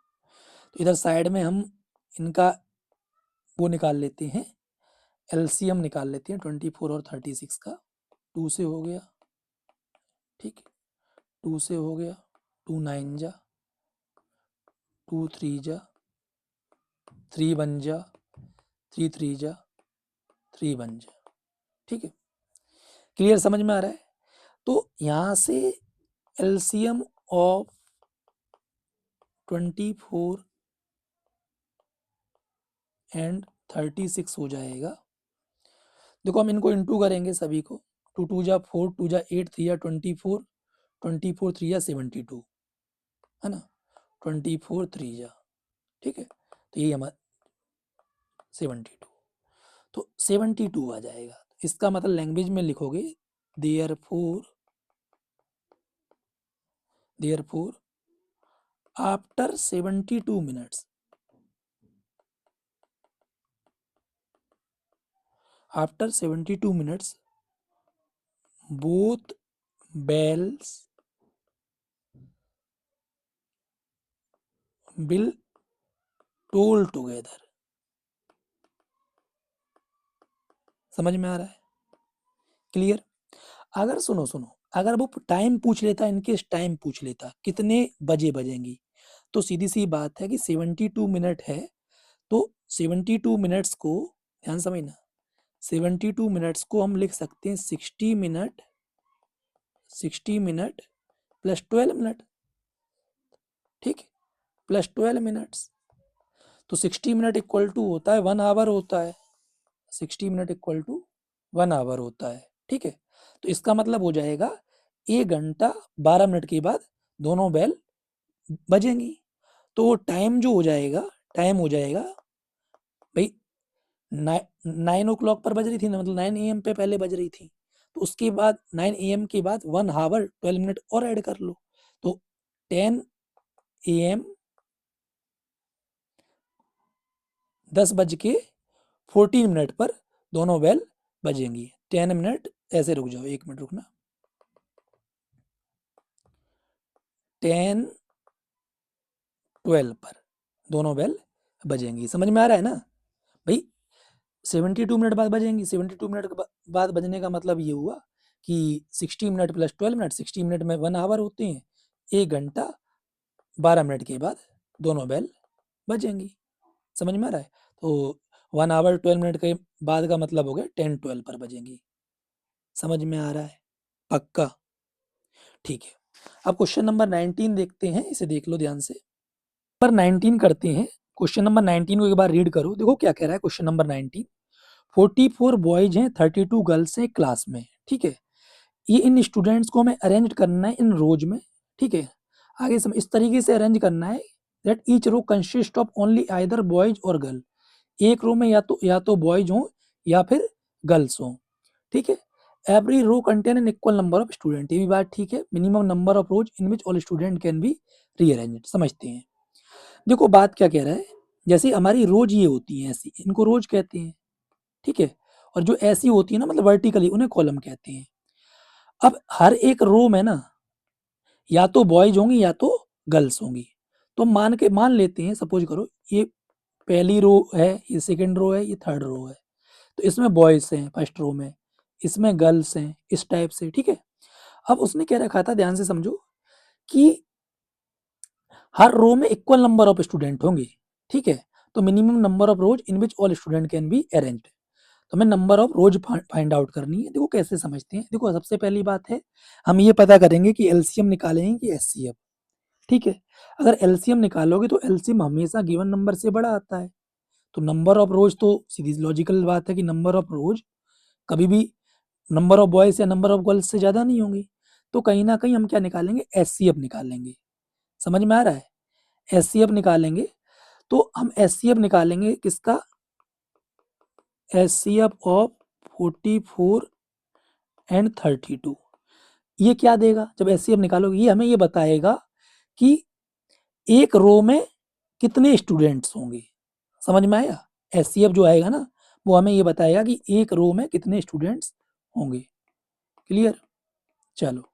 S1: तो इधर साइड में हम इनका वो निकाल लेते हैं, LCM निकाल लेते हैं 24 और 36 का। 2 से हो गया, ठीक, 2 से हो गया, 2 9 जा, 2 3 जा, 3 1 जा, 3 3 जा, 3 1 जा। ठीक है, क्लियर? समझ में आ रहा है? तो यहाँ से LCM ऑफ 24 एंड 36 हो जाएगा। देखो हम इनको इंटू करेंगे सभी को, 2 2 जा 4, 2 जा 8, 3 जा 24, 24 3 जा 72, है ना, 24 3 जा, ठीक है, तो यही हमारा 72, तो 72 आ जाएगा। इसका मतलब लैंग्वेज में लिखोगे, therefore after 72 minutes, after 72 minutes both bells will toll together। समझ में आ रहा है? क्लियर? अगर सुनो अगर वो टाइम पूछ लेता, इनकेस टाइम पूछ लेता कितने बजे बजेंगी, तो सीधी सी बात है कि 72 मिनट है, तो 72 मिनट्स को, ध्यान समझना, 72 मिनट्स को हम लिख सकते हैं 60 मिनट प्लस 12 मिनट, ठीक, प्लस 12 मिनट्स, तो 60 मिनट इक्वल टू होता है 1 आवर होता है, 60 मिनट इक्वल टू 1 आवर होता है। ठीक है, तो इसका मतलब हो जाएगा 1 घंटा 12 मिनट के बाद दोनों बेल बजेंगी। तो टाइम जो हो जाएगा, टाइम हो जाएगा भाई 9 o'clock पर बज रही थी ना, मतलब 9 AM पे पहले बज रही थी, तो उसके बाद 9 AM के बाद 1 आवर 12 मिनट और ऐड कर लो, तो 10 AM 10:14 पर दोनों बेल बजेंगी। 10 मिनट, ऐसे रुक जाओ, 1 मिनट रुकना, 10:12 पर दोनों बेल बजेंगी। समझ में आ रहा है ना भाई? 72 मिनट बाद बजेंगी, 72 मिनट के बाद बजने का मतलब ये हुआ कि 60 मिनट प्लस 12 मिनट, 60 मिनट में 1 आवर होते हैं, 1 घंटा 12 मिनट के बाद दोनों बेल बजेंगी। समझ में आ रहा है? तो 1 आवर 12 मिनट के बाद का मतलब हो गया 10-12 पर बजेंगी। समझ में आ रहा है? पक्का? ठीक है। अब क्वेश्चन नंबर 19 देखते हैं, इसे देख लो ध्यान से। नंबर 19 करते हैं। क्वेश्चन नंबर 19 को एक बार रीड करो, देखो क्या कह रहा है क्वेश्चन नंबर 19। 44 बॉयज हैं, 32 गर्ल्स हैं क्लास में, ठीक है। ये इन स्टूडेंट्स को हमें अरेंज करना है इन रोज में, ठीक है। आगे इस तरीके से अरेंज करना है that each row consist of only either boys और गर्ल। एक रो में या तो बॉयज हों या फिर गर्ल्स हों, ठीक है। Every row contain an equal number of student, ये भी बात ठीक है। Minimum number of rows in which all student can be rearranged. समझते हैं। देखो बात क्या कह रहा है, जैसे हमारी रोज ये होती हैं ऐसी, इनको रोज कहते हैं, ठीक है। और जो ऐसी होती है ना, मतलब वर्टिकली, उन्हें कॉलम कहते हैं। अब हर एक रो में ना या तो बॉयज होंगी या तो गर्ल्स होंगी। तो मान लेते हैं, सपोज करो ये पहली रो है, ये सेकंड रो है, ये थर्ड रो है। तो इसमें बॉयज हैं फर्स्ट रो में, इसमें गर्ल्स हैं, इस टाइप से, ठीक है। अब उसने क्या रखा था, ध्यान से समझो, कि हर रो में इक्वल नंबर ऑफ स्टूडेंट होंगे, ठीक है। तो minimum number of rows in which all student can be arranged. तो हमें number of rose find out करनी है। देखो कैसे समझते हैं। देखो सबसे पहली बात है, हम ये पता करेंगे कि एलसीएम निकालेंगे कि एचसीएफ, ठीक है। अगर एलसीएम निकालोगे तो एलसीएम हमेशा गिवन नंबर से बड़ा आता है। तो नंबर ऑफ रोज तो सीधी लॉजिकल बात है कि नंबर ऑफ रोज कभी भी नंबर ऑफ बॉयज या नंबर ऑफ गर्ल्स से ज़्यादा नहीं होंगी। तो कहीं ना कहीं हम क्या निकालेंगे, एचसीएफ निकालेंगे। समझ में आ रहा है? एचसीएफ निकालेंगे। तो हम एचसीएफ निकालेंगे किसका, एचसीएफ ऑफ 44 एंड 32। ये क्या देगा, जब एचसीएफ निकालोगे ये हमें ये बताएगा कि एक रो में कितने स्टूडेंट्स होंगे। समझ में आया? एचसीएफ जो आएगा ना, वो हमें ये बताएगा कि एक रो में कितने स्टूडेंट्स होंगे। क्लियर? चलो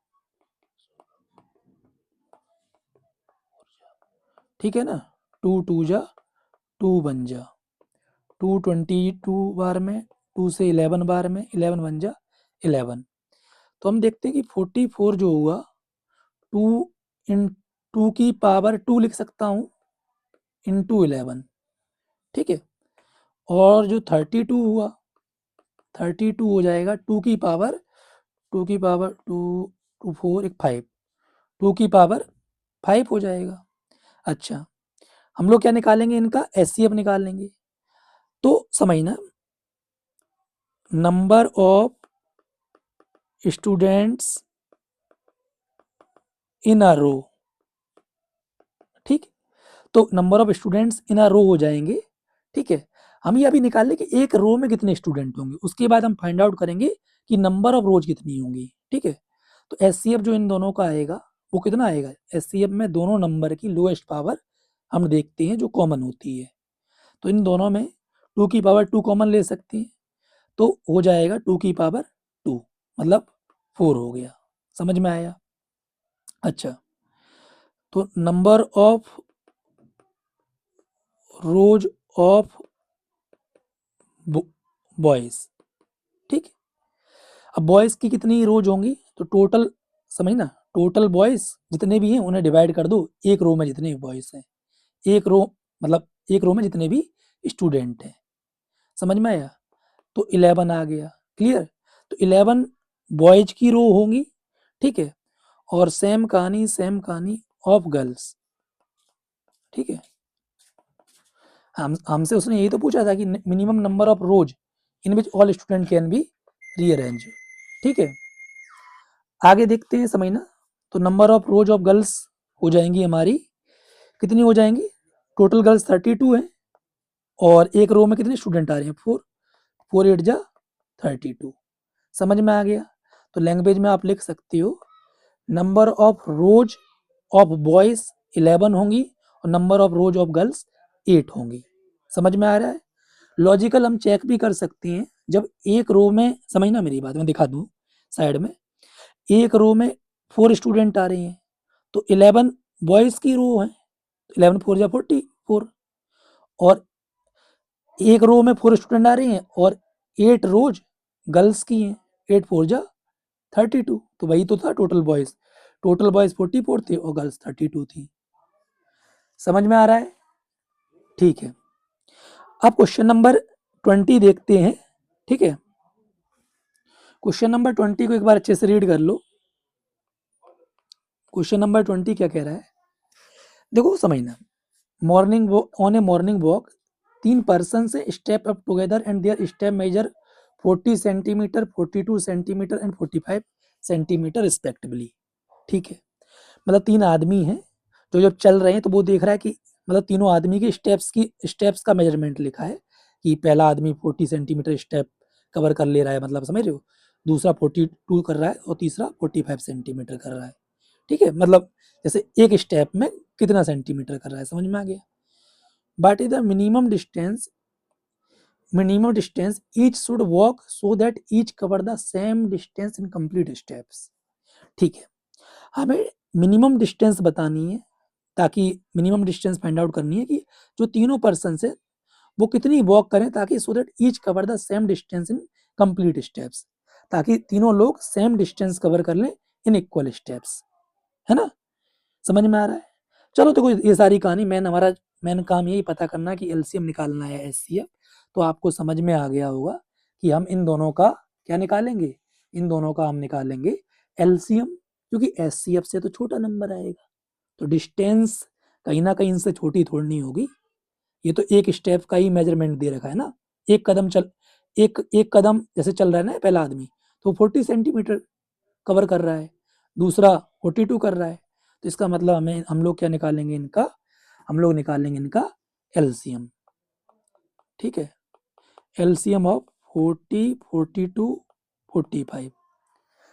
S1: ठीक है ना। 2 2 जा 2 बन जा, 2 22 बार में, 2 से 11 बार में, 11 बन जा 11। तो हम देखते हैं कि 44 जो हुआ, 2 इन 2 की पावर 2 लिख सकता हूँ इंटू 11, ठीक है। और जो 32 हुआ, 32 हो जाएगा 2 टू 4 एक 5, 2 की पावर 5 हो जाएगा। अच्छा, हम लोग क्या निकालेंगे, इनका एचसीएफ निकालेंगे। तो समझना, नंबर ऑफ स्टूडेंट्स इन अ रो, ठीक। तो नंबर ऑफ स्टूडेंट्स इन अ रो हो जाएंगे, ठीक है। हम ये अभी निकाल लें कि एक रो में कितने स्टूडेंट होंगे, उसके बाद हम फाइंड आउट करेंगे कि नंबर ऑफ रोज कितनी होंगी, ठीक है। तो एचसीएफ जो इन दोनों का आएगा वो कितना आएगा, एचसीएफ में दोनों नंबर की लोएस्ट पावर हम देखते हैं जो कॉमन होती है। तो इन दोनों में 2 की पावर 2 कॉमन ले सकते हैं। तो हो जाएगा 2 की पावर 2, मतलब 4 हो गया। समझ में आया? अच्छा, तो number of rose of boys, ठीक। अब बॉयज की कितनी रोज होंगी, तो टोटल समझ ना, टोटल बॉयज जितने भी हैं उन्हें डिवाइड कर दो एक रो में जितने भी बॉयज हैं, एक रो मतलब एक रो में जितने भी स्टूडेंट हैं। समझ में आया? तो 11 आ गया। क्लियर? तो 11 बॉयज की रो होंगी, ठीक है। और सेम कहानी ऑफ गर्ल्स, ठीक है। हमसे उसने यही तो पूछा था कि minimum number of rows in which all student can B rearrange, ठीक है। आगे देखते हैं, समझना। तो number of rose of girls हो जाएंगी हमारी, कितनी हो जाएंगी, टोटल गर्ल्स 32 है। और एक रो में कितने स्टूडेंट आ रहे हैं, 4, 4 8 जा 32। समझ में आ गया? तो लैंग्वेज में आप लिख सकते हो, number of rose of boys 11 होंगी और number of rose of girls 8 होंगी। समझ में आ रहा है? लॉजिकल हम चेक भी कर सकते हैं, जब एक रो में, समझना मेरी बात, मैं दिखा दूं साइड में, एक रो में 4 स्टूडेंट आ रहे हैं, तो 11 बॉयज की रो है, 11 4 जा 44। और एक रो में 4 स्टूडेंट आ रहे हैं और 8 रोज गर्ल्स की हैं, 8 4 जा 32। तो वही तो था टोटल बॉयज 44 थे और गर्ल्स 32 थी। समझ में आ रहा है? ठीक है, अब क्वेश्चन नंबर 20 देखते हैं। ठीक है, क्वेश्चन नंबर 20 को एक बार अच्छे से रीड कर लो। क्वेश्चन नंबर 20 क्या कह रहा है, देखो समझना। Morning walk, on a morning walk 3 person से step up together and their step measure 40 centimetre, 42 centimetre and 45 centimetre respectively. ठीक है, मतलब 3 आदमी हैं जो जब चल रहे हैं तो वो देख रहा है कि मतलब तीनों आदमी के स्टेप्स का मेजरमेंट लिखा है कि पहला आदमी 40 सेंटीमीटर स्टेप कवर कर ले रहा है, मतलब समझ रहे हो, दूसरा 42 कर रहा है और तीसरा 45 सेंटीमीटर कर रहा है। ठीक है, मतलब जैसे एक स्टेप में कितना सेंटीमीटर कर रहा है, समझ में आ गया। But is the minimum distance each should walk so that each cover the same distance in complete steps। ठीक है, हमें मिनिमम डिस्टेंस बतानी है, ताकि मिनिमम डिस्टेंस फाइंड आउट करनी है कि जो तीनों पर्सन है वो कितनी वॉक करें, ताकि so that each cover the same distance in complete steps, ताकि तीनों लोग सेम डिस्टेंस कवर कर लें इन इक्वल स्टेप्स। है ना, समझ में आ रहा है। चलो देखो, ये सारी कहानी मेन काम यही पता करना कि एलसीएम निकालना है एचसीएफ। तो आपको समझ में आ गया होगा कि हम इन दोनों का क्या निकालेंगे, इन दोनों का हम निकालेंगे एलसीएम, क्योंकि एचसीएफ से तो छोटा नंबर आएगा, तो डिस्टेंस कहीं ना कहीं इनसे छोटी थोड़ी होगी। ये तो एक स्टेप का ही मेजरमेंट दे रखा है ना, एक कदम जैसे चल रहा है ना पहला आदमी, तो 40 सेंटीमीटर कवर कर रहा है, दूसरा 42 कर रहा है, तो इसका मतलब हम लोग क्या निकालेंगे, हम लोग निकालेंगे इनका एलसीएम। ठीक है, एलसीएम ऑफ 40, 42, 45।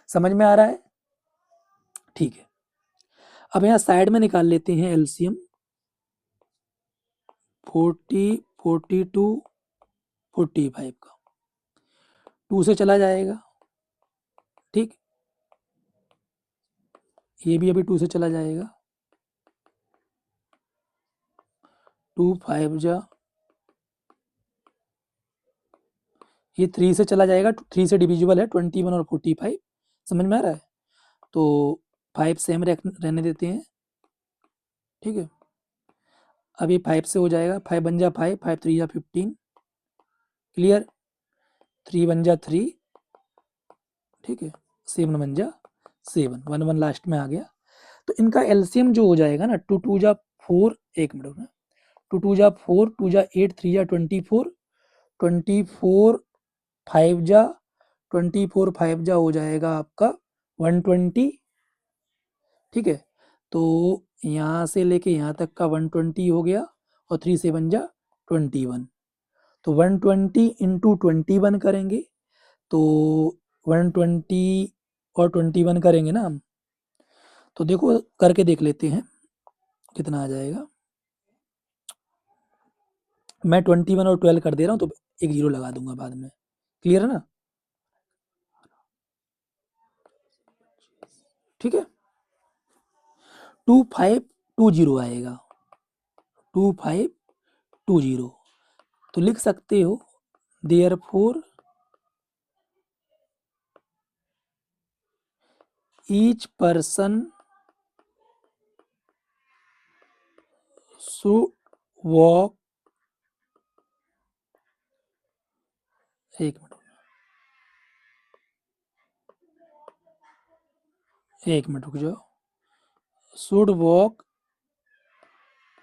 S1: समझ में आ रहा है। ठीक है, अब यहाँ साइड में निकाल लेते हैं एलसीएम 40, 42, 45 का, 2 से चला जाएगा। ठीक, ये भी अभी 2 से चला जाएगा, 2 5 जा, ये 3 से चला जाएगा, 3 से डिविजिबल है 21 और 45। समझ में आ रहा है, तो 5 सेम रहने देते हैं। ठीक है, अब ये 5 से हो जाएगा, 5 बन जा 5, 5 3 जा 15, क्लियर, 3 बन जा 3, ठीक है, 7 बन जा 7, 1 1 लास्ट में आ गया। तो इनका एलसीएम जो हो जाएगा ना, 2 2 जा 4, एक मिनट ना, 2 2 जा 4, 2 जा 8, 3 जा 24, 24 5 जा 24 5 जा हो जाएगा आपका 120। ठीक है, तो यहाँ से लेके यहाँ तक का 120 हो गया, और 3 से बन जा 21, तो 120 इंटू 21 करेंगे, तो 120 और 21 करेंगे ना हम, तो देखो करके देख लेते हैं कितना आ जाएगा। मैं 21 और 12 कर दे रहा हूँ, तो एक जीरो लगा दूंगा बाद में, क्लियर है ना। ठीक है, 2520 आएगा, 2520, तो लिख सकते हो therefore each person should walk, एक मिनट रुक जाओ, शुड वॉक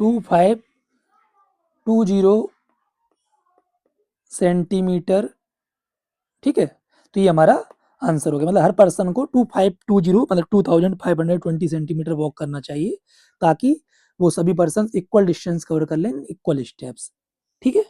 S1: 2520 सेंटीमीटर। ठीक है, तो ये हमारा आंसर हो गया, मतलब हर पर्सन को 2520 मतलब 2520 सेंटीमीटर वॉक करना चाहिए, ताकि वो सभी पर्सन इक्वल डिस्टेंस कवर कर लें इक्वल स्टेप्स। ठीक है।